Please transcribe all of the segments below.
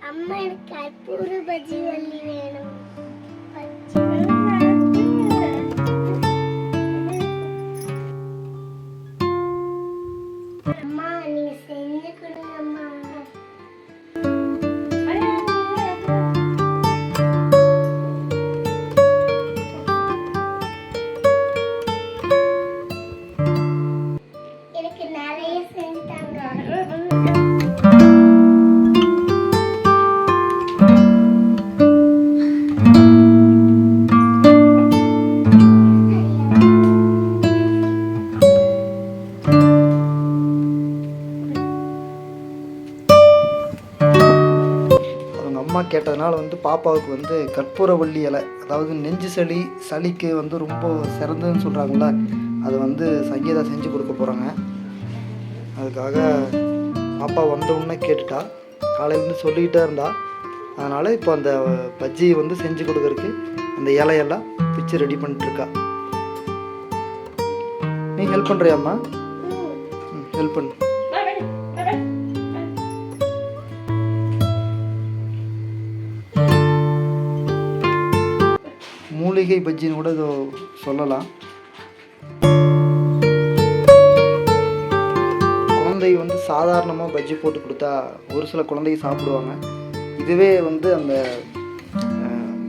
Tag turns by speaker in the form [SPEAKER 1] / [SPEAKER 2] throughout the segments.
[SPEAKER 1] அம்மா எனக்கு கற்பூர பஜ்ஜி வள்ளி வேணும். அம்மா நீங்க செஞ்சு கொடுங்க அம்மா. எனக்கு நிறைய செஞ்சு தாங்க.
[SPEAKER 2] அம்மா கேட்டதுனால வந்து பாப்பாவுக்கு வந்து கற்பூரவள்ளி இலை, அதாவது நெஞ்சு சளிக்கு வந்து ரொம்ப சிறந்ததுன்னு சொல்கிறாங்கள, அதை வந்து சங்கீதா செஞ்சு கொடுக்க போகிறாங்க. அதுக்காக பாப்பா வந்தவுடனே கேட்டுட்டா, காலையிலேருந்து சொல்லிக்கிட்டே இருந்தா. அதனால் இப்போ அந்த பஜ்ஜி வந்து செஞ்சு கொடுக்கறதுக்கு அந்த இலையெல்லாம் பிச்சு ரெடி பண்ணிட்டுருக்கா. நீ ஹெல்ப் பண்ணுறியாம்மா? ஹெல்ப் பண்ணு. மூலிகை பஜ்ஜின்னு கூட இதோ சொல்லலாம். குழந்தை வந்து சாதாரணமாக பஜ்ஜி போட்டு கொடுத்தா ஒரு சில குழந்தைங்க சாப்பிடுவாங்க. இதுவே வந்து அந்த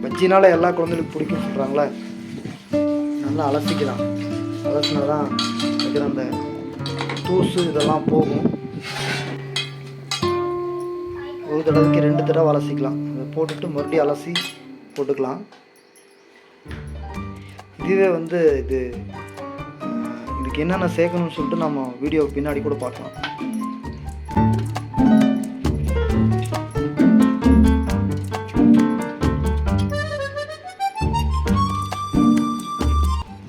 [SPEAKER 2] பஜ்ஜினால் எல்லா குழந்தைகளுக்கும் பிடிக்கும்னு சொல்கிறாங்களே, நல்லா அலசிக்கலாம். அலசினா தான் இருக்கிற அந்த தூசு இதெல்லாம் போகும். ஒரு தடவைக்கு 2 தடவை அலசிக்கலாம். அதை போட்டுட்டு மறுபடியும் அலசி போட்டுக்கலாம். இதுவே வந்து இதுக்கு என்னென்ன சேர்க்கணும்னு சொல்லிட்டு நம்ம வீடியோ பின்னாடி கூட பார்க்கலாம்.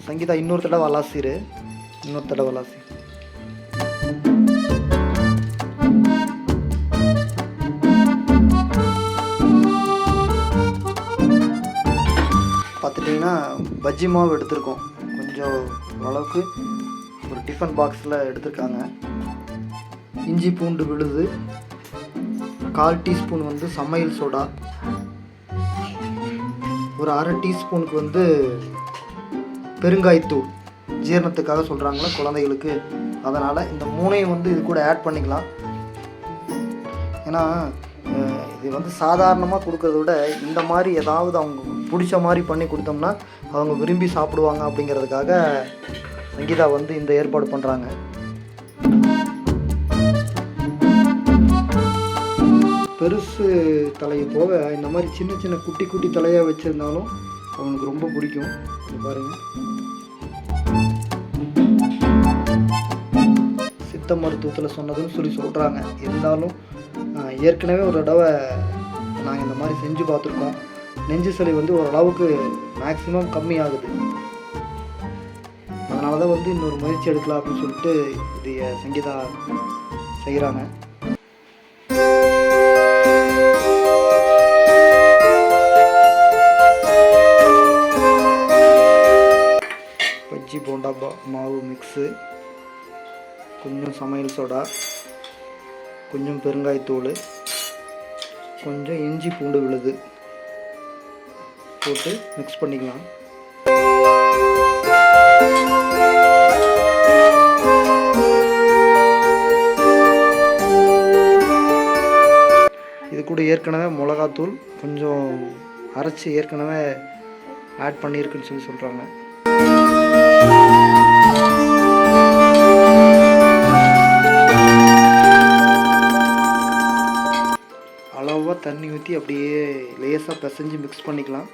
[SPEAKER 2] சங்கீதா இன்னொரு தடவை அலாசிரு. இன்னொரு தடவை அலாசி. பார்த்துட்டிங்கன்னா பஜ்ஜி மாவு எடுத்திருக்கோம். கொஞ்சம் ஓரளவுக்கு ஒரு டிஃபன் பாக்ஸில் எடுத்திருக்காங்க. இஞ்சி பூண்டு விழுது, 1/4 டீஸ்பூன் வந்து சமையல் சோடா, ஒரு 1/2 டீஸ்பூனுக்கு வந்து பெருங்காயத்தூள். ஜீரணத்துக்காக சொல்கிறாங்களே குழந்தைகளுக்கு, அதனால் இந்த 3ஐயும் வந்து இது கூட ஆட் பண்ணிக்கலாம். ஏன்னா இது வந்து சாதாரணமாக கொடுக்கறத விட இந்த மாதிரி ஏதாவது அவங்க பிடிச்ச மாதிரி பண்ணி கொடுத்தோம்னா அவங்க விரும்பி சாப்பிடுவாங்க. அப்படிங்கிறதுக்காக சங்கீதா வந்து இந்த ஏற்பாடு பண்ணுறாங்க. பெருசு தலையை போக இந்த மாதிரி சின்ன சின்ன குட்டி குட்டி தலையாக வச்சுருந்தாலும் அவனுக்கு ரொம்ப பிடிக்கும். இது பாருங்கள், சித்த மருத்துவத்தில் சொன்னதுன்னு சொல்கிறாங்க. இருந்தாலும் ஏற்கனவே ஒரு தடவை நாங்கள் இந்த மாதிரி செஞ்சு பார்த்துருக்கோம். நெஞ்சு சளி வந்து ஓரளவுக்கு மேக்ஸிமம் கம்மியாகுது. அதனால தான் வந்து இன்னொரு முயற்சி எடுக்கலாம் அப்படின்னு சொல்லிட்டு இது சங்கீதா செய்கிறாங்க. பஜ்ஜி போண்டா மாவு மிக்ஸு, கொஞ்சம் சமையல் சோடா, கொஞ்சம் பெருங்காயத்தூள், கொஞ்சம் இஞ்சி பூண்டு விழுது போட்டு மிக்ஸ் பண்ணிக்கலாம். இது கூட ஏற்கனவே மிளகாத்தூள் கொஞ்சம் அரைச்சி ஏற்கனவே ஆட் பண்ணியிருக்குன்னு சொல்கிறாங்க. அளவாக தண்ணி ஊற்றி அப்படியே லேசாக பிசைஞ்சு மிக்ஸ் பண்ணிக்கலாம்.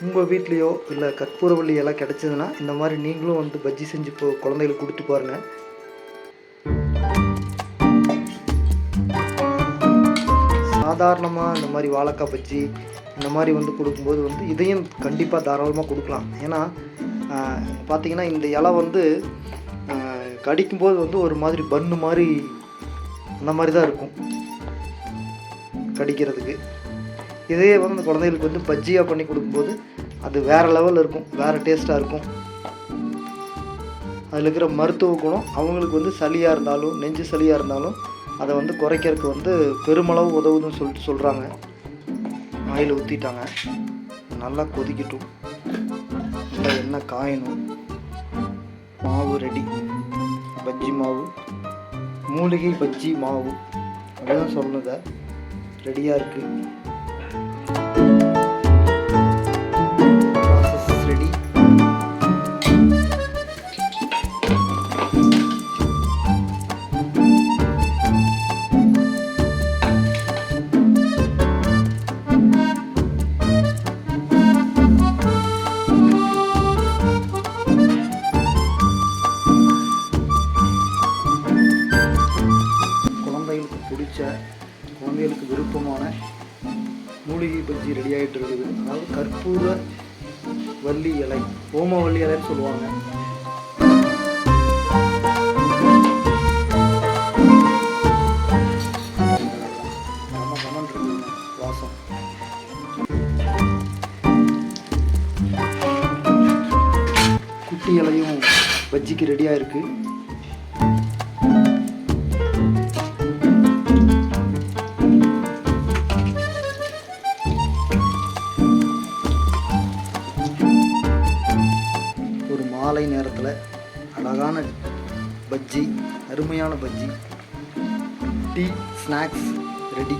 [SPEAKER 2] உங்கள் வீட்லேயோ இல்லை கற்பூரவள்ளி எல்லாம் கிடச்சிதுன்னா இந்த மாதிரி நீங்களும் வந்து பஜ்ஜி செஞ்சு குழந்தைகளுக்கு கொடுத்து பாருங்கள். சாதாரணமாக இந்த மாதிரி வாழைக்காய் பஜ்ஜி, இந்த மாதிரி வந்து கொடுக்கும்போது வந்து இதையும் கண்டிப்பாக தாராளமாக கொடுக்கலாம். ஏன்னா பார்த்திங்கன்னா இந்த இலை வந்து கடிக்கும்போது வந்து ஒரு மாதிரி பன்னு மாதிரி அந்த மாதிரி தான் இருக்கும் கடிக்கிறதுக்கு. இதே வந்து அந்த குழந்தைகளுக்கு வந்து பஜ்ஜியாக பண்ணி கொடுக்கும்போது அது வேறு லெவலில் இருக்கும், வேறு டேஸ்ட்டாக இருக்கும். அதில் இருக்கிற மருத்துவ குணம் அவங்களுக்கு வந்து சளியாக இருந்தாலும் நெஞ்சு சளியாக இருந்தாலும் அதை வந்து குறைக்கிறதுக்கு வந்து பெருமளவு உதவுதுன்னு சொல்கிறாங்க. ஆயில் ஊற்றிட்டாங்க, நல்லா கொதிக்கட்டும், நல்லா எண்ணெய் காயணும். மாவு ரெடி, பஜ்ஜி மாவு, மூலிகை பஜ்ஜி மாவு அப்படிதான் சொல்லுங்க, ரெடியாக இருக்குது. Process ready. குழந்தைகளுக்கு விருப்பமான மூலிகை பஜ்ஜி ரெடி ஆகிட்டு இருக்குது. அதாவது கற்பூரவல்லி இலை, ஓமவல்லி இலைன்னு சொல்லுவாங்க. வாசம் குட்டி இலையும் பஜ்ஜிக்கு ரெடியாக இருக்குது. மாலை நேரத்தில் அழகான பஜ்ஜி, அருமையான பஜ்ஜி, டீ, ஸ்நாக்ஸ் ரெடி.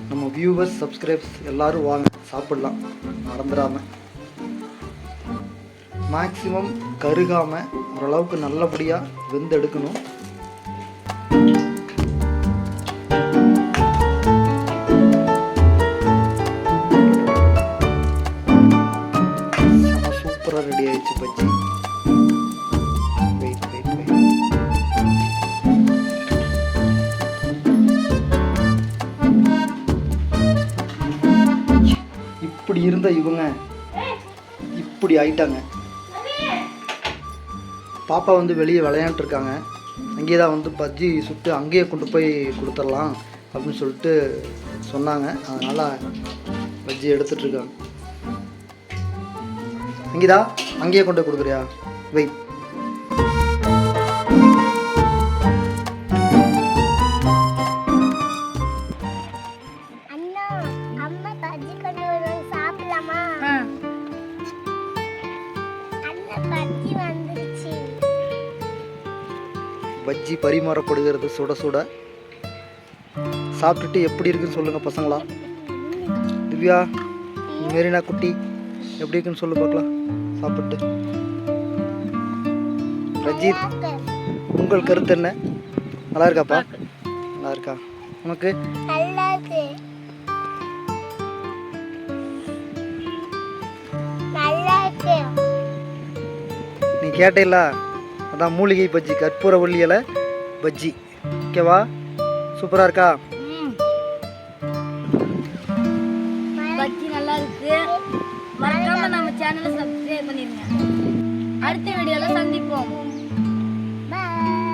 [SPEAKER 2] நம்ம வியூவர்ஸ், சப்ஸ்கிரைபர்ஸ் எல்லாரும் வாங்க சாப்பிடலாம், மறந்துடாமல். மேக்ஸிமம் கருகாமல் ஓரளவுக்கு நல்லபடியாக வெந்தெடுக்கணும். ரெடி ஆயிடுச்சு பஜ்ஜி. Wait wait wait. இப்படி இருந்த இவங்க இப்படி ஆயிட்டாங்க. பாப்பா வந்து வெளியே விளையாண்டு இருக்காங்க. அங்கேயே தான் வந்து பஜ்ஜி சுட்டு அங்கேயே கொண்டு போய் கொடுத்துடலாம் அப்படின்னு சொல்லிட்டு சொன்னாங்க. அதனால் பஜ்ஜி எடுத்துட்ருக்காங்க. அங்கேதா அங்கேயே கொண்டு கொடுக்குறியா? வெயிட்.
[SPEAKER 1] அண்ணா, அம்மா பஜ்ஜி கொண்டு வருவாங்க, சாப்பிடலாமா? அண்ணா, பஜ்ஜி வந்துருச்சு.
[SPEAKER 2] பஜ்ஜி பரிமாறப்படுகிறது சுட சுட. சாப்பிட்டுட்டு எப்படி இருக்குன்னு சொல்லுங்க பசங்களா. திவ்யா, மெரினா குட்டி, எப்படி இருக்குன்னு சொல்லு பார்க்கலாம் சாப்பிட்டு. ரஜித், உங்கள் கருத்து என்ன? நல்லா இருக்காப்பா? நல்லா இருக்கா உனக்கு?
[SPEAKER 1] நல்லா இருக்கு. நல்லா இருக்கு.
[SPEAKER 2] நீ கேட்டேல்ல, அதான் மூலிகை பஜ்ஜி, கற்பூரவல்லி இலை பஜ்ஜி. ஓகேவா? சூப்பராக இருக்கா?
[SPEAKER 3] பஜ்ஜி நல்லா இருக்கு. மறக்காம நம்ம சேனலை சப்ஸ்கிரைப் பண்ணிருங்க. அடுத்த வீடியோல சந்திப்போம்.
[SPEAKER 1] Bye.